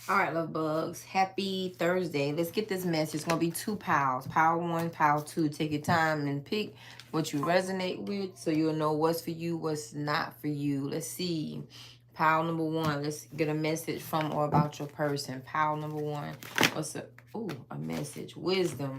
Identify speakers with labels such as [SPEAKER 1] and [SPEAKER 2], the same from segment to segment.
[SPEAKER 1] All right, love bugs. Happy Thursday. Let's get this message. It's going to be two piles. Pile one, pile two. Take your time and pick what you resonate with so you'll know what's for you, what's not for you. Let's see. Pile number one. Let's get a message from or about your person. Pile number one. What's a... Ooh, a message. Wisdom.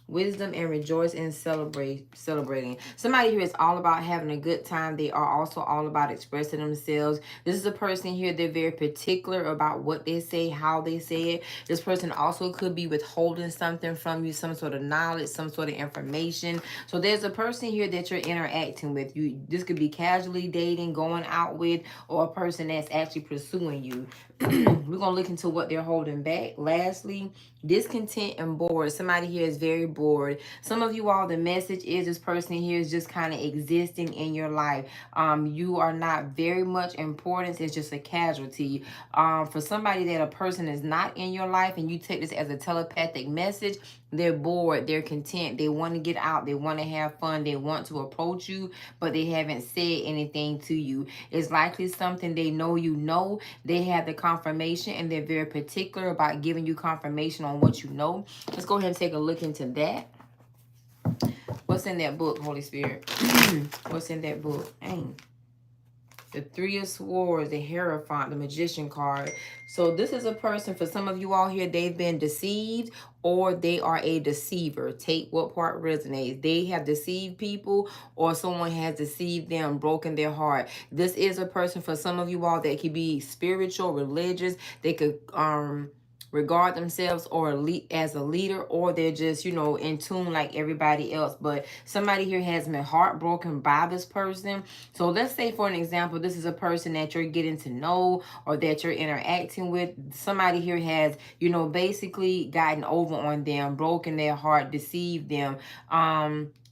[SPEAKER 1] Wisdom and rejoice and celebrating. Somebody here is all about having a good time. They are also all about expressing themselves. This is a person here, they're very particular about what they say, how they say it. This person also could be withholding something from you, some sort of knowledge, some sort of information. So there's a person here that you're interacting with. This could be casually dating, going out with, or a person that's actually pursuing you. We're going to look into what they're holding back. Lastly, discontent and bored. Somebody here is very bored. Some of you all, the message is this person here is just kind of existing in your life. You are not very much importance. It's just a casualty. For somebody that a person is not in your life and you take this as a telepathic message, they're bored, they're content, they want to get out, they want to have fun, they want to approach you, but they haven't said anything to you. It's likely something they know you know. They have the confirmation and they're very particular about giving you confirmation on what you know. Let's go ahead and take a look into that. What's in that book, Holy Spirit? What's in that book? Dang. The Three of Swords, the Hierophant, the Magician card. So this is a person, for some of you all here, they've been deceived or they are a deceiver. Take what part resonates. They have deceived people or someone has deceived them, broken their heart. This is a person, for some of you all, that could be spiritual, religious. They could regard themselves or as a leader, or they're just, you know, in tune like everybody else. But somebody here has been heartbroken by this person. So let's say, for an example, this is a person that you're getting to know or that you're interacting with. Somebody here has, you know, basically gotten over on them, broken their heart, deceived them.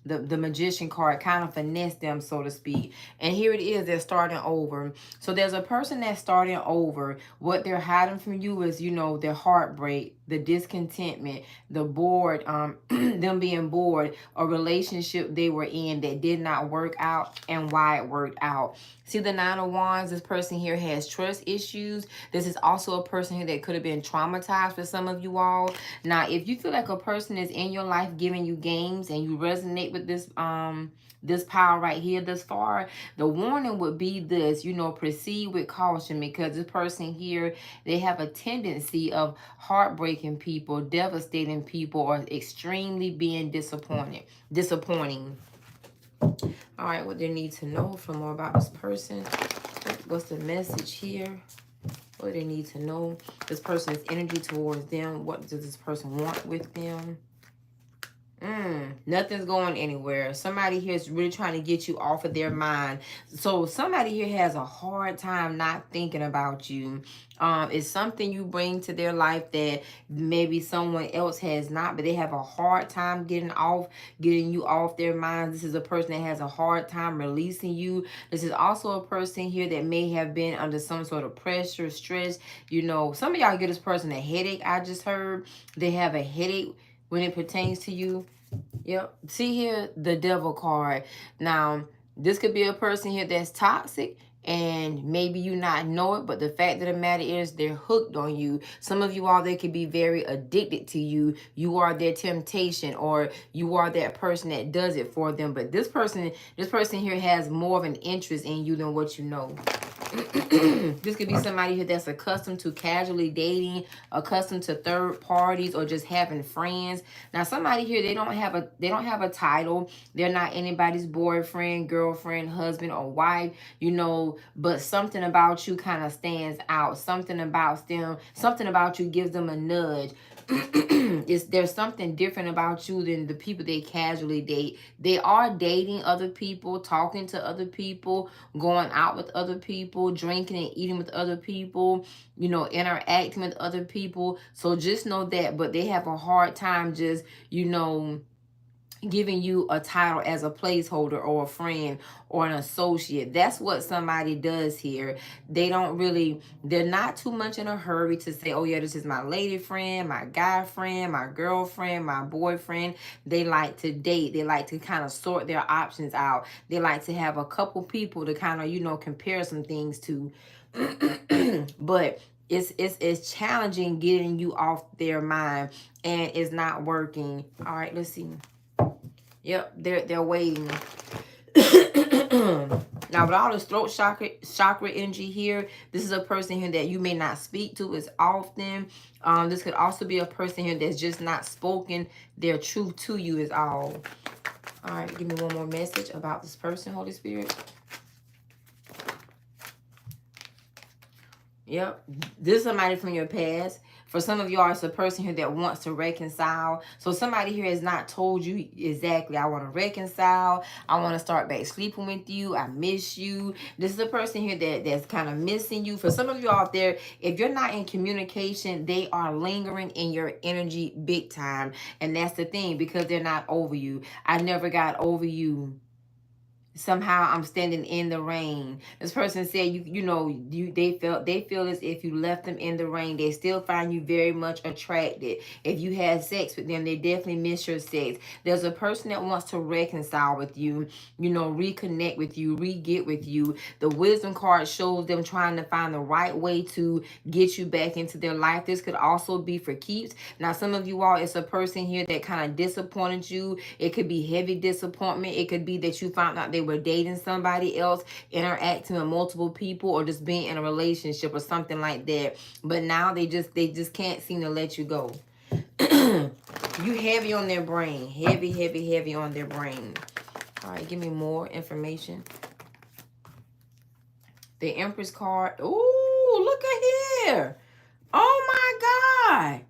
[SPEAKER 1] The magician card kind of finessed them, so to speak. And here it is, they're starting over. So there's a person that's starting over. What they're hiding from you is, you know, their heartbreak, the discontentment, the bored, them being bored, a relationship they were in that did not work out and why it worked out. See the Nine of Wands, this person here has trust issues. This is also a person here that could have been traumatized for some of you all. Now, if you feel like a person is in your life giving you games and you resonate with this power right here this far, the warning would be this, you know, proceed with caution, because this person here, they have a tendency of heartbreaking people, devastating people, or extremely being disappointing. All right, what they need to know for more about this person. What's the message here? What they need to know. This person's energy towards them. What does this person want with them? Nothing's going anywhere. Somebody here is really trying to get you off of their mind. So somebody here has a hard time not thinking about you. It's something you bring to their life that maybe someone else has not, but they have a hard time getting you off their minds. This is a person that has a hard time releasing you. This is also a person here that may have been under some sort of pressure, stress. You know, some of y'all get this person a headache. I just heard they have a headache when it pertains to you. Yep. See here, the Devil card. Now, this could be a person here that's toxic, and maybe you not know it, but the fact of the matter is they're hooked on you. Some of you all, they could be very addicted to you. You are their temptation, or you are that person that does it for them. But this person here has more of an interest in you than what you know. This could be somebody here that's accustomed to casually dating, accustomed to third parties, or just having friends. Now, somebody here, they don't have a title. They're not anybody's boyfriend, girlfriend, husband, or wife, you know, but something about you kind of stands out. Something about them, something about you gives them a nudge. There's something different about you than the people they casually date. They are dating other people, talking to other people, going out with other people, drinking and eating with other people, you know, interacting with other people. So just know that, but they have a hard time just, you know, giving you a title as a placeholder or a friend or an associate. That's what somebody does here. They're not too much in a hurry to say, oh yeah, this is my lady friend, my guy friend, my girlfriend, my boyfriend. They like to date. They like to kind of sort their options out. They like to have a couple people to kind of, you know, compare some things to. But it's challenging getting you off their mind, and it's not working. All right, let's see. Yep, they're waiting. Now, with all this throat chakra energy here, this is a person here that you may not speak to as often. This could also be a person here that's just not spoken their truth to you is all. All right, give me one more message about this person, Holy Spirit. Yep. This is somebody from your past. For some of y'all, it's a person here that wants to reconcile. So somebody here has not told you exactly, I want to reconcile. I want to start back sleeping with you. I miss you. This is a person here that's kind of missing you. For some of you out there, if you're not in communication, they are lingering in your energy big time. And that's the thing, because they're not over you. I never got over you. Somehow I'm standing in the rain. This person said they feel as if you left them in the rain. They still find you very much attracted. If you had sex with them, they definitely miss your sex. There's a person that wants to reconcile with you, reconnect with you, re-get with you. The wisdom card shows them trying to find the right way to get you back into their life. This could also be for keeps. Now, some of you all, it's a person here that kind of disappointed you. It could be heavy disappointment. It could be that you found out they were dating somebody else, interacting with multiple people, or just being in a relationship or something like that. But now they just can't seem to let you go. You heavy on their brain. Heavy, heavy, heavy on their brain. All right, give me more information. The Empress card. Ooh, look at here. Oh my God.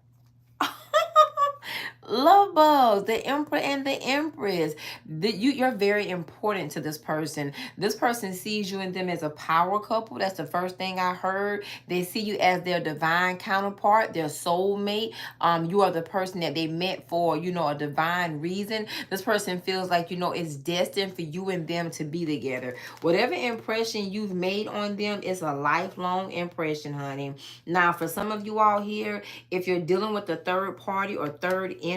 [SPEAKER 1] Love bugs, the Emperor and the Empress. You're very important to this person. This person sees you and them as a power couple. That's the first thing I heard. They see you as their divine counterpart, their soulmate. You are the person that they met for, a divine reason. This person feels like, it's destined for you and them to be together. Whatever impression you've made on them is a lifelong impression, honey. Now, for some of you all here, if you're dealing with a third party or third energy,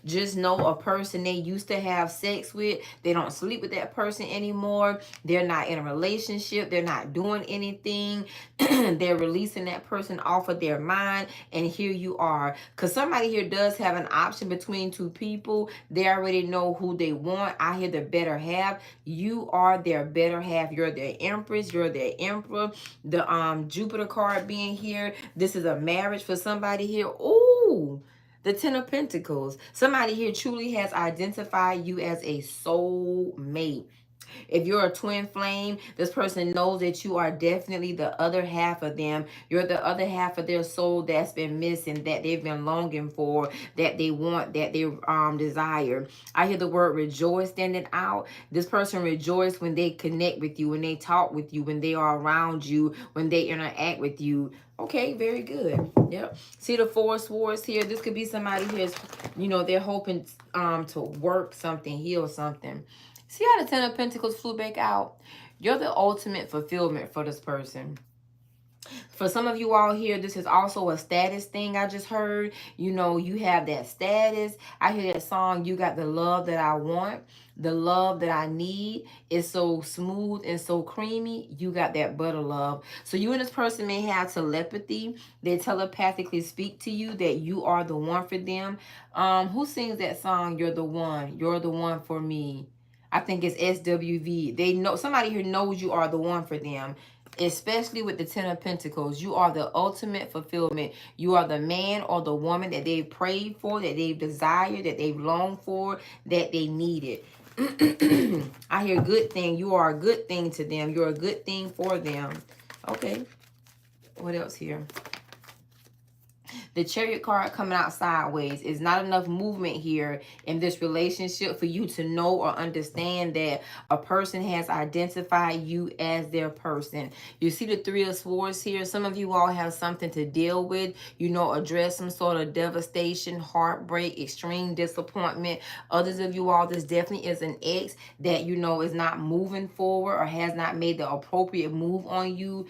[SPEAKER 1] just know a person they used to have sex with, they don't sleep with that person anymore. They're not in a relationship. They're not doing anything. They're releasing that person off of their mind. And here you are. Because somebody here does have an option between two people. They already know who they want. I hear the better half. You are their better half. You're their Empress. You're their Emperor. The Jupiter card being here. This is a marriage for somebody here. Ooh. The Ten of Pentacles. Somebody here truly has identified you as a soul mate. If you're a twin flame, this person knows that you are definitely the other half of them. You're the other half of their soul that's been missing, that they've been longing for, that they want, that they desire. I hear the word rejoice standing out. This person rejoices when they connect with you, when they talk with you, when they are around you, when they interact with you. Okay, very good. Yep. See the Four of Swords here. This could be somebody here, they're hoping to work something, heal something. See how the Ten of Pentacles flew back out? You're the ultimate fulfillment for this person. For some of you all here, this is also a status thing I just heard. You have that status. I hear that song, You Got the Love That I Want. The love that I need is so smooth and so creamy. You got that butter love. So you and this person may have telepathy. They telepathically speak to you that you are the one for them. Who sings that song, You're the One? You're the one for me. I think it's SWV. They know, somebody here knows you are the one for them. Especially with the Ten of Pentacles. You are the ultimate fulfillment. You are the man or the woman that they've prayed for, that they've desired, that they've longed for, that they needed. I hear good thing. You are a good thing to them. You're a good thing for them. Okay. What else here? The Chariot card coming out sideways. Is not enough movement here in this relationship for you to know or understand that a person has identified you as their person. You see the Three of Swords here. Some of you all have something to deal with, address some sort of devastation, heartbreak, extreme disappointment. Others of you all, this definitely is an ex that, is not moving forward or has not made the appropriate move on you.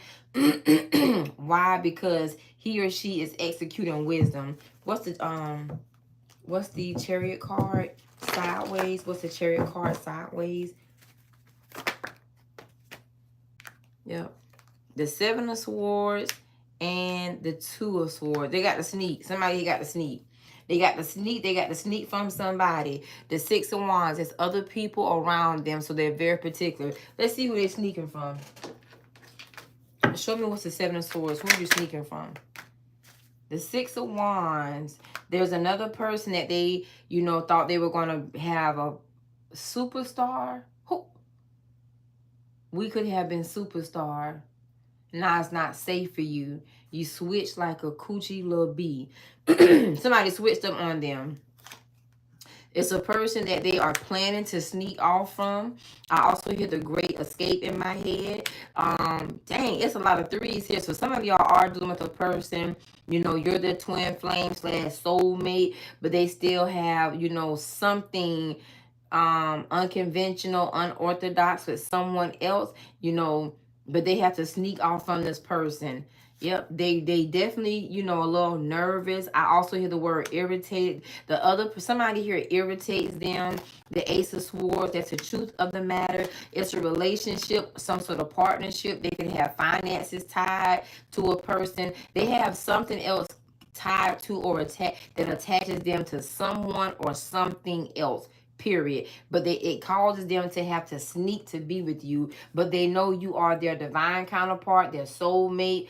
[SPEAKER 1] Why? Because he or she is executing wisdom. What's the Chariot card sideways? What's the Chariot card sideways? Yep. The Seven of Swords and the Two of Swords. They got the sneak. Somebody got the sneak. They got the sneak. They got the sneak from somebody. The Six of Wands. There's other people around them, so they're very particular. Let's see who they're sneaking from. Show me what's the Seven of Swords. Who are you sneaking from? The Six of Wands. There's another person that they, you know, thought they were going to have a superstar. Who? We could have been superstar. Now it's not safe for you. You switch like a coochie little bee. Somebody switched up on them. It's a person that they are planning to sneak off from. I also hear the Great Escape in my head. Dang, it's a lot of threes here. So some of y'all are dealing with a person, you know, you're the twin flame / soulmate, but they still have, you know, something unconventional, unorthodox with someone else, you know, but they have to sneak off from this person. Yep, they definitely, you know, a little nervous. I also hear the word irritated. The other, somebody here irritates them. The Ace of Swords, that's the truth of the matter. It's a relationship, some sort of partnership. They can have finances tied to a person. They have something else tied to or that attaches them to someone or something else, period. But it causes them to have to sneak to be with you, but they know you are their divine counterpart, their soulmate.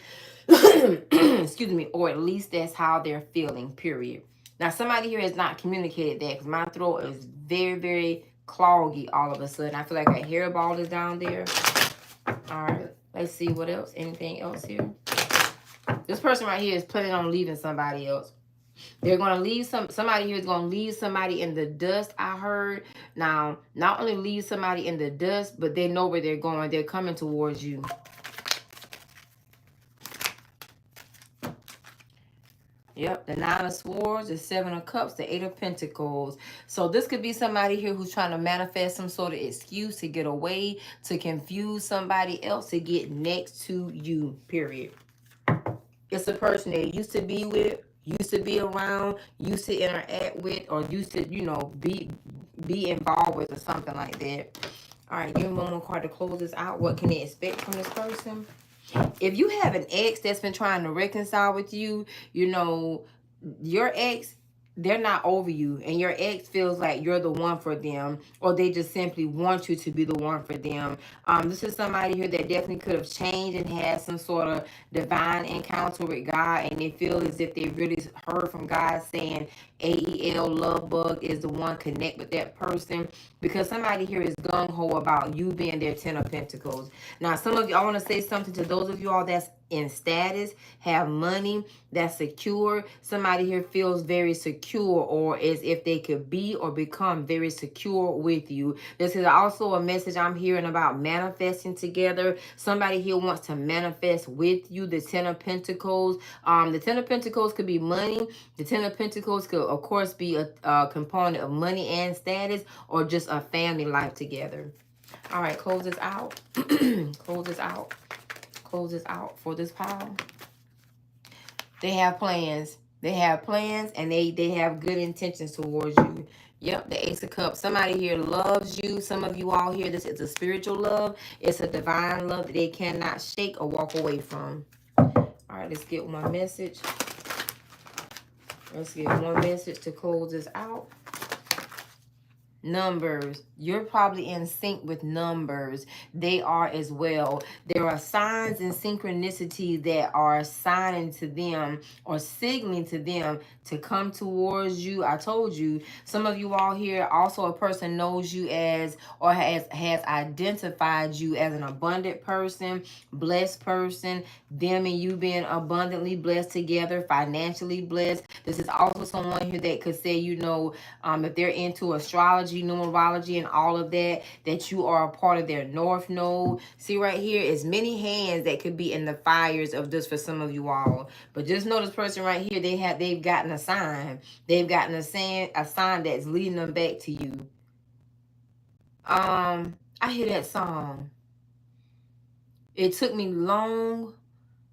[SPEAKER 1] Excuse me, or at least that's how they're feeling, period. Now somebody here has not communicated that, because my throat is very, very cloggy all of a sudden. I feel like a hairball is down there. All right, let's see what else. Anything else here? This person right here is planning on leaving somebody else. They're going to leave somebody here is going to leave somebody in the dust, I heard. Now, not only leave somebody in the dust, but they know where they're going. They're coming towards you. Yep, the Nine of Swords, the Seven of Cups, the Eight of Pentacles. So this could be somebody here who's trying to manifest some sort of excuse to get away, to confuse somebody else, to get next to you, period. It's a person they used to be with, used to be around, used to interact with, or used to, you know, be involved with, or something like that. All right, give me one more card to close this out. What can they expect from this person? If you have an ex that's been trying to reconcile with you, you know, your ex, they're not over you, and your ex feels like you're the one for them, or they just simply want you to be the one for them. This is somebody here that definitely could have changed and had some sort of divine encounter with God, and they feel as if they really heard from God saying AEL, love bug is the one, connect with that person, because somebody here is gung-ho about you being their 10 of Pentacles. Now, some of you, I want to say something to those of you all that's in status, have money, that's secure. Somebody here feels very secure, or as if they could be or become very secure with you. This is also a message I'm hearing about manifesting together. Somebody here wants to manifest with you. The Ten of Pentacles. The Ten of Pentacles could be money. The Ten of Pentacles could, of course, be a component of money and status, or just a family life together. All right, close this out. Close this out. Close this out for this pile. They have plans. They have plans, and they have good intentions towards you. Yep, the Ace of Cups. Somebody here loves you. Some of you all here, this is a spiritual love. It's a divine love that they cannot shake or walk away from. All right, let's get one message. Let's get one message to close this out. Numbers. You're probably in sync with numbers. They are as well. There are signs and synchronicity that are signing to them or signaling to them to come towards you. I told you, some of you all here, also a person knows you as, or has identified you as an abundant person, blessed person, them and you being abundantly blessed together, financially blessed. This is also someone here that could say, you know, if they're into astrology, numerology, and all of that, that you are a part of their north node. See right here is many hands that could be in the fires of this for some of you all. But just know this person right here, they've gotten a sign. They've gotten a sign that's leading them back to you. I hear that song. It took me long,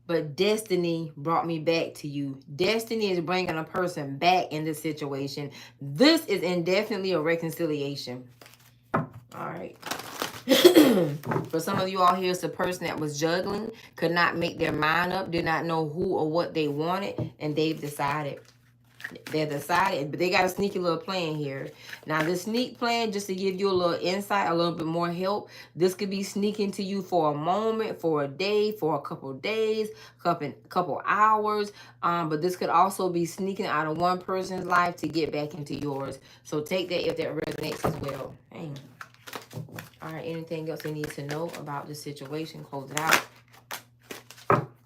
[SPEAKER 1] but destiny brought me back to you. Destiny is bringing a person back in this situation. This is indefinitely a reconciliation. All right. For some of you all here, it's a person that was juggling, could not make their mind up, did not know who or what they wanted, and they've decided. They decided, but they got a sneaky little plan here. Now, this sneak plan, just to give you a little insight, a little bit more help, this could be sneaking to you for a moment, for a day, for a couple of days, couple hours. But this could also be sneaking out of one person's life to get back into yours. So take that if that resonates as well. Dang. All right, anything else you need to know about the situation? Close it out.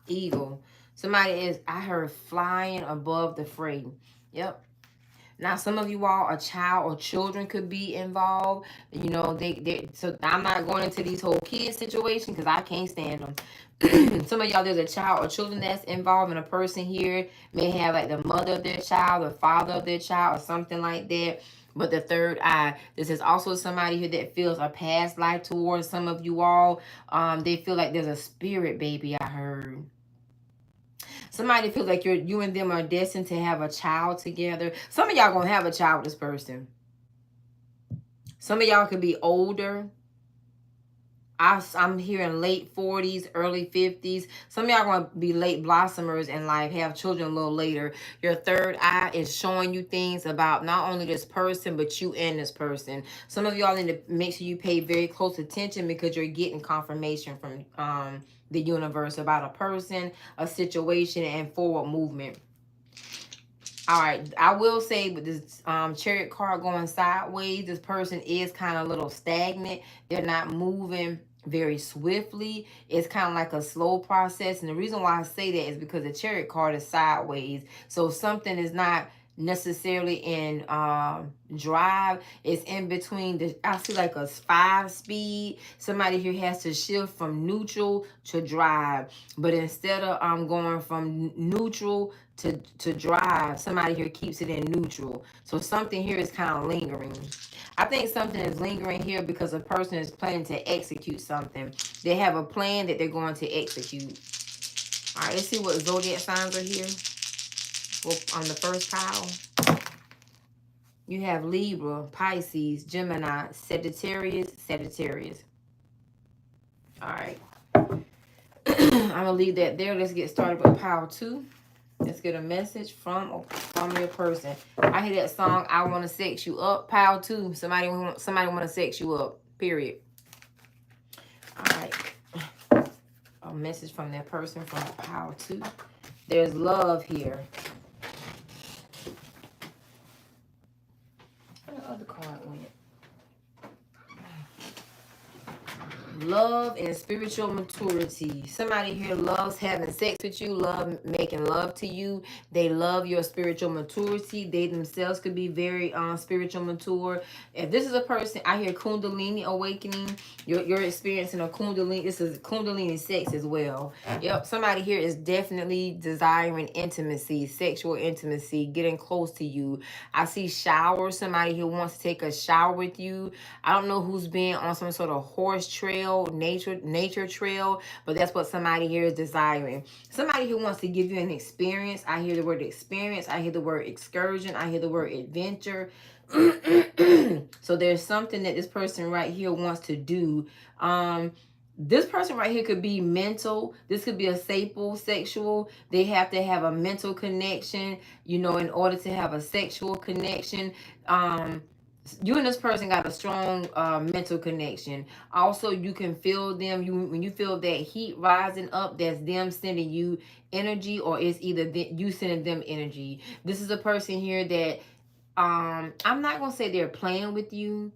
[SPEAKER 1] Eagle. Somebody is, I heard, flying above the fray. Yep. Now, some of you all, a child or children could be involved. You know, so I'm not going into these whole kid situation because I can't stand them. Some of y'all, there's a child or children that's involved, and a person here may have like the mother of their child, the father of their child, or something like that. But the third eye, this is also somebody here that feels a past life towards some of you all. They feel like there's a spirit baby, I heard. Somebody feels like you and them are destined to have a child together. Some of y'all gonna have a child with this person. Some of y'all could be older. I'm hearing late 40s, early 50s. Some of y'all going to be late blossomers in life, have children a little later. Your third eye is showing you things about not only this person, but you and this person. Some of y'all need to make sure you pay very close attention because you're getting confirmation from the universe about a person, a situation, and forward movement. All right, I will say with this Chariot card going sideways, this person is kind of a little stagnant. They're not moving very swiftly. It's kind of like a slow process. And the reason why I say that is because the Chariot card is sideways. So something is not necessarily in drive. It's in between. I see like a 5-speed. Somebody here has to shift from neutral to drive. But instead of going from neutral to drive, somebody here keeps it in neutral. So something here is kind of lingering. I think something is lingering here because a person is planning to execute something. They have a plan that they're going to execute. All right, let's see what zodiac signs are here on the first pile. You have Libra, Pisces, Gemini, Sagittarius. All right. I'm going to leave that there. Let's get started with pile 2. Let's get a message from your person. I hear that song, I Want to Sex You Up, pile 2. Somebody want to sex you up, period. All right. A message from that person from pile 2. There's love here. Where the other card went? Love and spiritual maturity. Somebody here loves having sex with you, love making love to you. They love your spiritual maturity. They themselves could be very spiritual mature. If this is a person, I hear Kundalini awakening. You're experiencing a Kundalini. This is Kundalini sex as well. Yep, somebody here is definitely desiring intimacy, sexual intimacy, getting close to you. I see shower. Somebody here wants to take a shower with you. I don't know who's been on some sort of horse trail, nature trail, but that's what somebody here is desiring. Somebody who wants to give you an experience. I hear the word experience. I hear the word excursion. I hear the word adventure. So there's something that this person right here wants to do. This person right here could be mental. This could be a sexual. They have to have a mental connection, in order to have a sexual connection. You and this person got a strong mental connection. Also, you can feel them. When you feel that heat rising up, that's them sending you energy, or it's either you sending them energy. This is a person here that I'm not gonna say they're playing with you,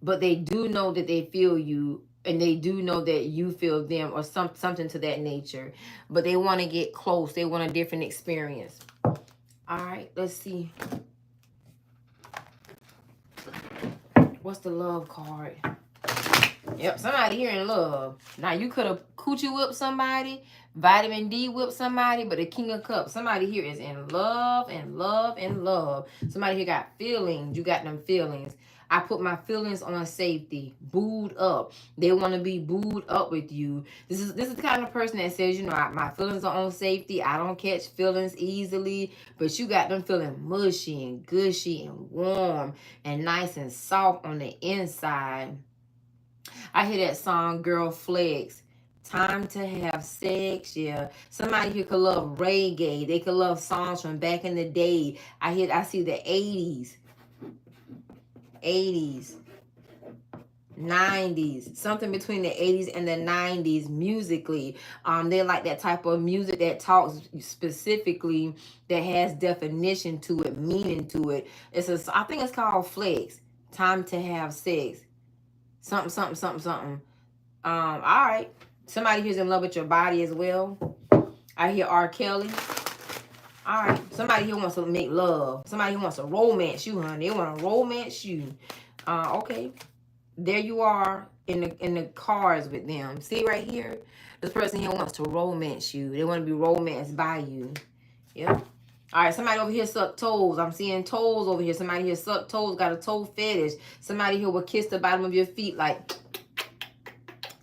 [SPEAKER 1] but they do know that they feel you, and they do know that you feel them, or something to that nature. But they want to get close. They want a different experience. All right, let's see. What's the love card? Yep, somebody here in love. Now, you could have coochie whipped somebody, vitamin D whipped somebody, but the King of Cups, somebody here is in love and love and love. Somebody here got feelings. You got them feelings. I put my feelings on safety, booed up. They want to be booed up with you. This is the kind of person that says, my feelings are on safety. I don't catch feelings easily, but you got them feeling mushy and gushy and warm and nice and soft on the inside. I hear that song, Girl Flex. Time to have sex, yeah. Somebody here could love reggae. They could love songs from back in the day. I see the 80s, 80s, 90s, something between the 80s and the 90s musically. They like that type of music that talks specifically, that has definition to it, meaning to it. I think it's called Flex. Time to have sex. Something, something, something, something. All right. Somebody here's in love with your body as well. I hear R. Kelly. All right. Somebody here wants to make love. Somebody who wants to romance you, honey. They want to romance you. Okay. There you are in the cars with them. See right here? This person here wants to romance you. They want to be romanced by you. Yep. All right, somebody over here suck toes. I'm seeing toes over here. Somebody here suck toes, got a toe fetish. Somebody here will kiss the bottom of your feet like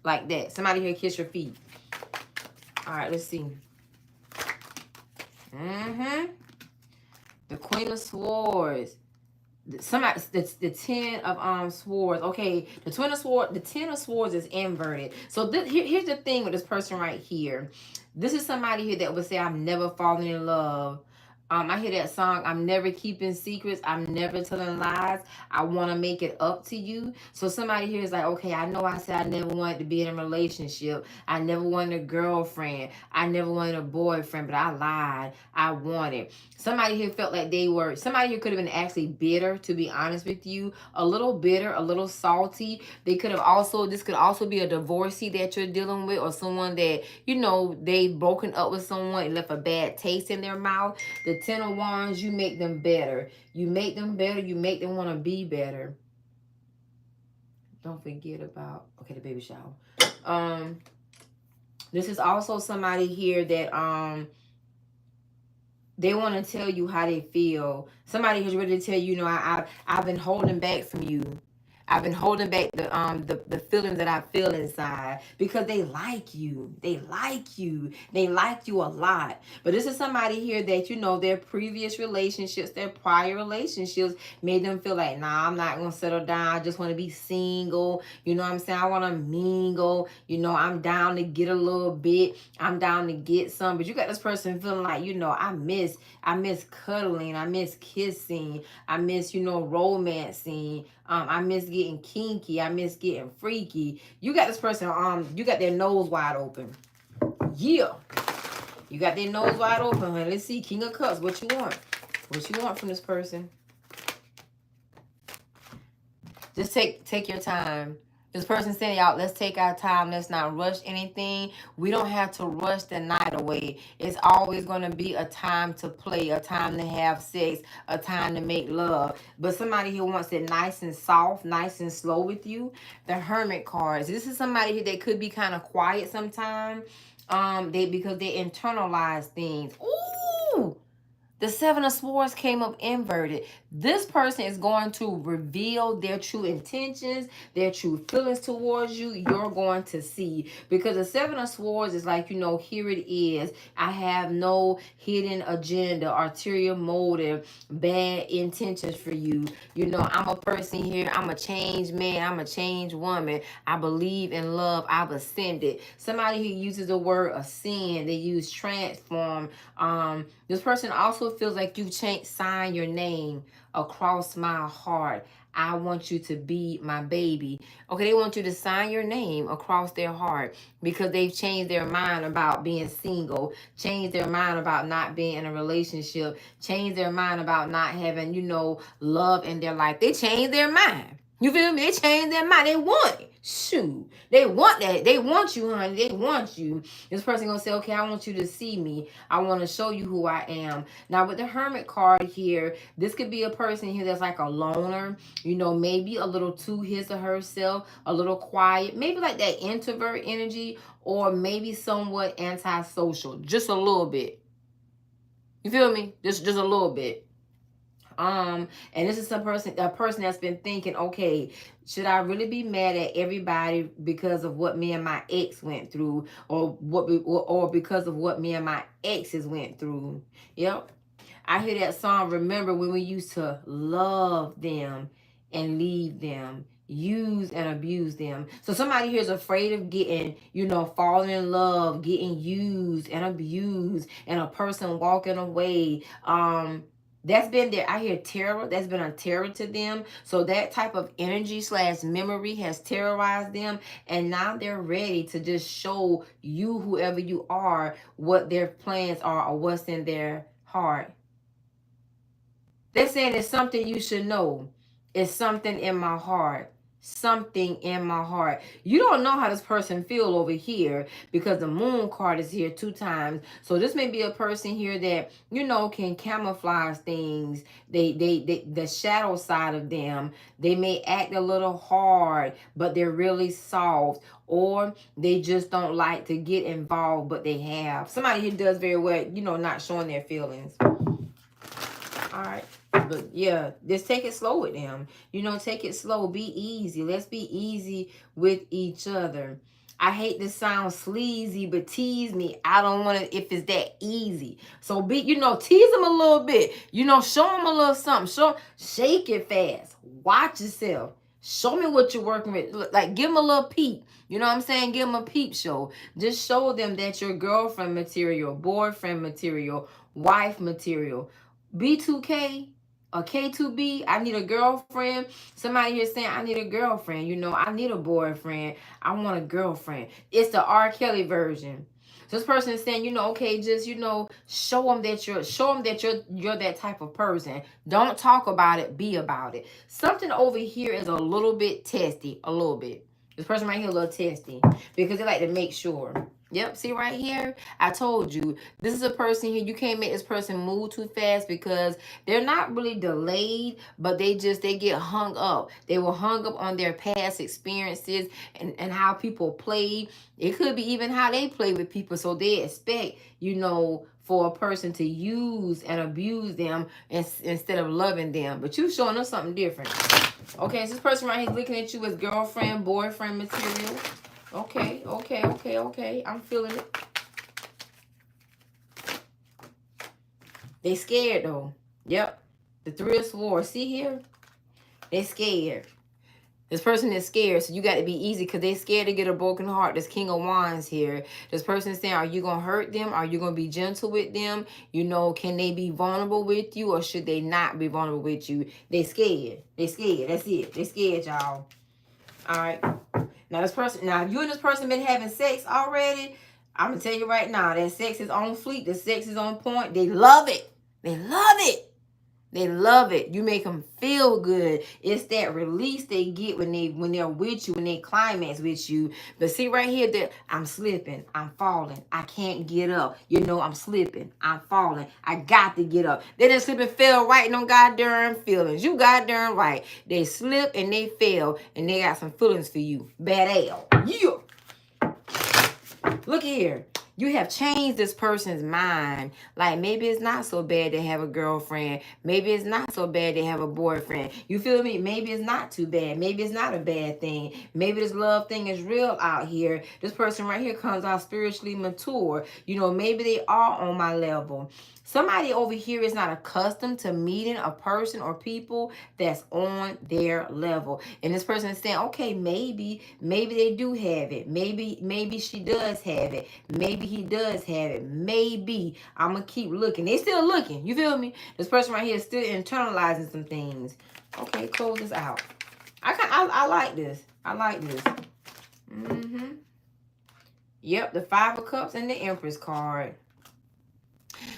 [SPEAKER 1] that. Somebody here kiss your feet. All right, let's see. The Queen of Swords. Somebody, the 10 of swords. Okay, the 10 of swords is inverted. So here's the thing with this person right here. This is somebody here that would say, I'm never falling in love. I hear that song, I'm never keeping secrets. I'm never telling lies. I want to make it up to you. So somebody here is like, okay, I know I said I never wanted to be in a relationship. I never wanted a girlfriend. I never wanted a boyfriend, but I lied. I wanted. Somebody here felt like somebody here could have been actually bitter, to be honest with you. A little bitter, a little salty. This could also be a divorcee that you're dealing with, or someone that, they've broken up with someone and left a bad taste in their mouth. The 10 of Wands, you make them better. You make them better. You make them want to be better. Don't forget about, okay, the baby shower. This is also somebody here that, they want to tell you how they feel. Somebody who's ready to tell you, I've been holding back from you. I've been holding back the feelings that I feel inside, because they like you. They like you. They like you a lot. But this is somebody here that, their previous relationships, their prior relationships made them feel like, nah, I'm not going to settle down. I just want to be single. You know what I'm saying? I want to mingle. I'm down to get a little bit. I'm down to get some. But you got this person feeling like, I miss cuddling. I miss kissing. I miss, romancing. I miss getting kinky. I miss getting freaky. You got this person, you got their nose wide open. Yeah. You got their nose wide open, honey. Let's see. King of Cups. What you want? What you want from this person? Just take your time. This person saying, y'all, let's take our time. Let's not rush anything. We don't have to rush the night away. It's always going to be a time to play, a time to have sex, a time to make love. But somebody here wants it nice and soft, nice and slow with you. The Hermit cards. This is somebody here that could be kind of quiet sometimes. Because they internalize things. Ooh! The 7 of Swords came up inverted. This person is going to reveal their true intentions, their true feelings towards you. You're going to see. Because the 7 of Swords is like, here it is. I have no hidden agenda, ulterior motive, bad intentions for you. I'm a person here. I'm a changed man. I'm a changed woman. I believe in love. I've ascended. Somebody who uses the word ascend, they use transform. This person also feels like you sign your name across my heart. I want you to be my baby. Okay, they want you to sign your name across their heart because they've changed their mind about being single, changed their mind about not being in a relationship, changed their mind about not having, love in their life. They changed their mind. You feel me? They changed their mind. They want it. Shoot. They want that. They want you, honey. They want you. This person gonna say, okay, I want you to see me. I want to show you who I am. Now, with the Hermit card here, this could be a person here that's like a loner, maybe a little too his or herself, a little quiet, maybe like that introvert energy, or maybe somewhat antisocial, just a little bit. You feel me? Just a little bit. And this is a person that's been thinking, okay, should I really be mad at everybody because of what me and my ex went through, or because of what me and my exes went through? Yep. I hear that song, remember when we used to love them and leave them. use and abuse them. So somebody here is afraid of getting, falling in love, getting used and abused, and a person walking away. That's been there. I hear terror. That's been a terror to them. So that type of energy / memory has terrorized them. And now they're ready to just show you, whoever you are, what their plans are or what's in their heart. They're saying it's something you should know. It's something in my heart. Something in my heart. You don't know how this person feel over here because the moon card is here 2 times. So this may be a person here that, can camouflage things. They the shadow side of them. They may act a little hard, but they're really soft. Or they just don't like to get involved, but they have. Somebody here does very well, not showing their feelings. All right. But yeah, just take it slow with them. Take it slow. Be easy. Let's be easy with each other. I hate to sound sleazy, but tease me. I don't want to if it's that easy. So tease them a little bit. Show them a little something. Shake it fast. Watch yourself. Show me what you're working with. Like, give them a little peep. You know what I'm saying? Give them a peep show. Just show them that you're girlfriend material, boyfriend material, wife material. B2K or K2B, I need a girlfriend. Somebody here saying, I need a girlfriend. I need a boyfriend. I want a girlfriend. It's the R. Kelly version. So this person is saying, okay, just, show them that you're that type of person. Don't talk about it, be about it. Something over here is a little bit testy, a little bit. This person right here a little testy because they like to make sure. Yep, see right here? I told you. This is a person here. You can't make this person move too fast because they're not really delayed, but they get hung up. They were hung up on their past experiences and how people play. It could be even how they play with people. So they expect, for a person to use and abuse them instead of loving them. But you showing us something different. Okay, so this person right here is looking at you as girlfriend, boyfriend material. Okay. I'm feeling it. They scared though. Yep. The 3 of Swords. See here? They scared. This person is scared, so you got to be easy because they scared to get a broken heart. This King of Wands here. This person is saying, are you going to hurt them? Are you going to be gentle with them? Can they be vulnerable with you or should they not be vulnerable with you? They scared. They scared. That's it. They scared, y'all. All right. Now, if you and this person been having sex already, I'm going to tell you right now, that sex is on fleek. The sex is on point. They love it. They love it. They love it. You make them feel good. It's that release they get when they're with you, when they climax with you. But see right here that I'm slipping, I'm falling, I can't get up. I'm slipping, I'm falling, I got to get up. They didn't slip and fell right in no goddamn feelings. You goddamn right. They slip and they fell and they got some feelings for you. Bad L. Yeah. Look here. You have changed this person's mind. Like, maybe it's not so bad to have a girlfriend. Maybe it's not so bad to have a boyfriend. You feel me? Maybe it's not too bad. Maybe it's not a bad thing. Maybe this love thing is real out here. This person right here comes out spiritually mature. Maybe they are on my level. Somebody over here is not accustomed to meeting a person or people that's on their level. And this person is saying, okay, maybe they do have it. Maybe she does have it. Maybe he does have it. Maybe. I'm going to keep looking. They still looking. You feel me? This person right here is still internalizing some things. Okay, close this out. I like this. I like this. Yep, the 5 of Cups and the Empress card.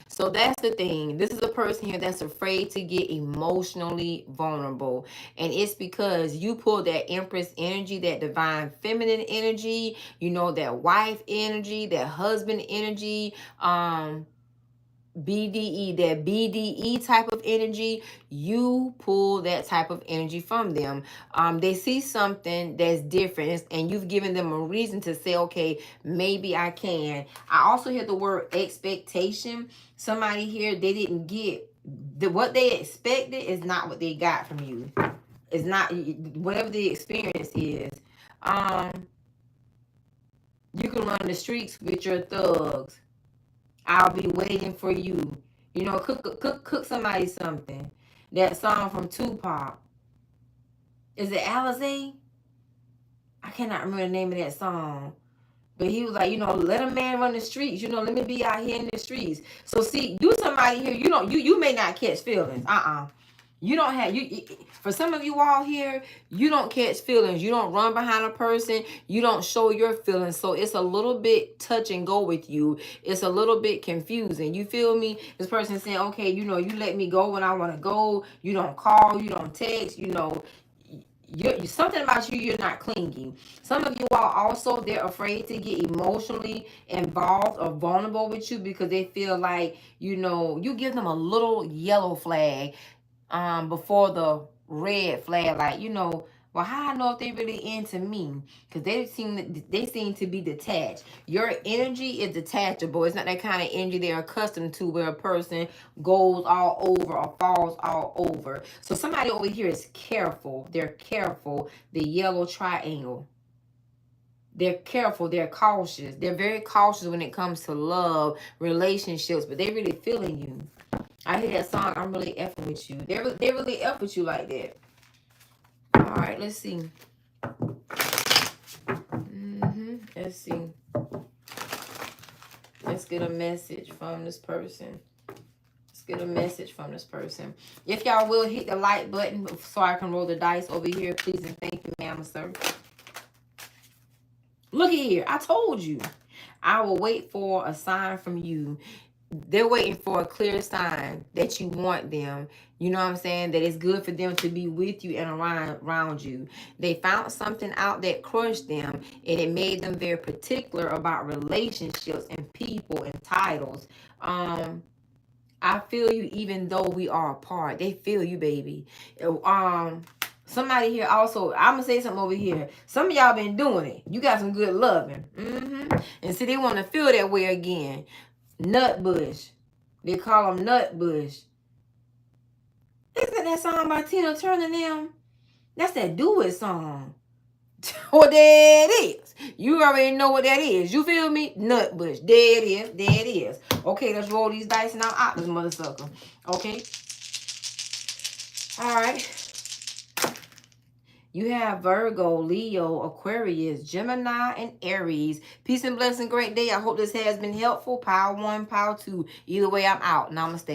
[SPEAKER 1] So that's the thing. This is a person here that's afraid to get emotionally vulnerable. And it's because you pull that Empress energy, that divine feminine energy, that wife energy, that husband energy, BDE, that BDE type of energy. You pull that type of energy from them. They see something that's different and you've given them a reason to say, okay, maybe I can. I also hear the word expectation. Somebody here, they didn't get what they expected is not what they got from you. It's not whatever the experience is. You can run the streets with your thugs. I'll be waiting for you. Cook somebody something. That song from Tupac. Is it Alizé? I cannot remember the name of that song. But he was like, you know, let a man run the streets. You know, let me be out here in the streets. So see, you somebody here, you may not catch feelings. You don't have for some of you all here, you don't catch feelings. You don't run behind a person. You don't show your feelings. So it's a little bit touch and go with you. It's a little bit confusing. You feel me? This person saying, okay, you know, you let me go when I want to go. You don't call, you don't text, you know. Something about you, you're not clingy. Some of you are also, they're afraid to get emotionally involved or vulnerable with you because they feel like, you know, you give them a little yellow flag before the red flag, like, you know, well, how I know if they really into me? Because they seem to be detached. Your energy is detachable. It's not that kind of energy they're accustomed to where a person goes all over or falls all over. So somebody over here is careful. They're careful. The yellow triangle. They're careful. They're cautious. They're very cautious when it comes to love, relationships, but they really feeling you. I hear that song, I'm really effing with you. They really F with you like that. All right, let's see. Let's see. Let's get a message from this person. Let's get a message from this person. If y'all will hit the like button so I can roll the dice over here, please and thank you, ma'am, sir. Look at here. I told you. I will wait for a sign from you. They're waiting for a clear sign that you want them. You know what I'm saying? That it's good for them to be with you and around you. They found something out that crushed them, and it made them very particular about relationships and people and titles. I feel you even though we are apart. They feel you, baby. Somebody here also, I'm going to say something over here. Some of y'all been doing it. You got some good loving. And see, they want to feel that way again. Nut bush. They call them nut bush. Isn't that song by Tina Turner them? That's that Do It song. Well, there it is. You already know what that is. You feel me? Nut bush. There it is. There it is. Okay, let's roll these dice and I'm out this mother sucker. Okay. All right. You have Virgo, Leo, Aquarius, Gemini, and Aries. Peace and blessing. Great day. I hope this has been helpful. Power 1, power 2. Either way, I'm out. Namaste.